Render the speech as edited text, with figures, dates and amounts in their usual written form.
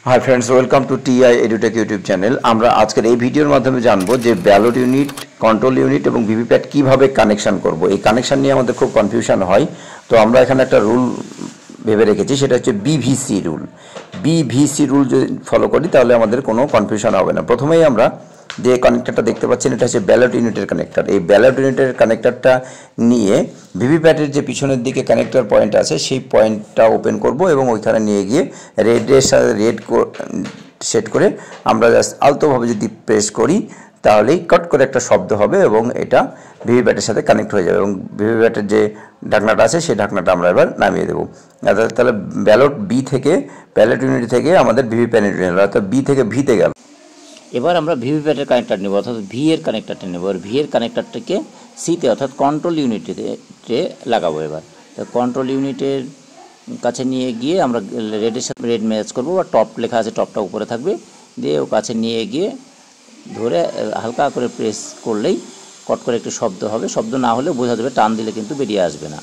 Hi friends, welcome to TI edutech YouTube channel. আমরা আজকের এই ভিডিওর মাধ্যমে জানবো যে ব্যালট ইউনিট, কন্ট্রোল ইউনিট এবং ভিভিপ্যাট কিভাবে কানেকশন করব। এই কানেকশন নিয়ে আমাদের খুব কনফিউশন হয়। তো আমরা এখানে একটা রুল ভেবে রেখেছি, সেটা হচ্ছে বিভিসি রুল। বিভিসি রুল যদি ফলো করি তাহলে আমাদের কোনো কনফিউশন হবে না। প্রথমেই আমরা যে কানেক্টরটা দেখতে পাচ্ছেন এটা হচ্ছে ব্যালট ইউনিটের কানেক্টর। এই ব্যালট ইউনিটের কানেক্টরটা নিয়ে ভিভিপ্যাটের যে পিছনের দিকে কানেক্টর পয়েন্ট আছে সেই পয়েন্টটা ওপেন করব এবং ওইখানে নিয়ে গিয়ে রেডের সাথে রেড সেট করে আমরা জাস্ট আলতোভাবে যদি প্রেস করি তাহলেই কট করে একটা শব্দ হবে এবং এটা ভিভিপ্যাটের সাথে কানেক্ট হয়ে যাবে। এবং ভিভিপ্যাটের যে ঢাকনাটা আছে সেই ঢাকনাটা আমরা এবার নামিয়ে দেবো। তাহলে ব্যালট ইউনিট থেকে আমাদের ভিভিপ্যাট ইউনিট হলো, অর্থাৎ বি থেকে ভিতে গেল। এবার আমরা ভিভিপ্যাটের কানেক্টর নেব, অর্থাৎ ভি এর কানেক্টরটা নেব। আর ভি এর কানেক্টরটাকে সিতে অর্থাৎ কন্ট্রোল ইউনিটে লাগাবো। এবার তো কন্ট্রোল ইউনিটের কাছে নিয়ে গিয়ে আমরা রেডের সাথে রেড ম্যাচ করবো, বা টপ লেখা আছে টপটা উপরে থাকবে, দিয়ে ও কাছে নিয়ে গিয়ে ধরে হালকা করে প্রেস করলেই কট করে একটু শব্দ হবে। শব্দ না হলে বোঝা যাবে, টান দিলে কিন্তু বেরিয়ে আসবে না।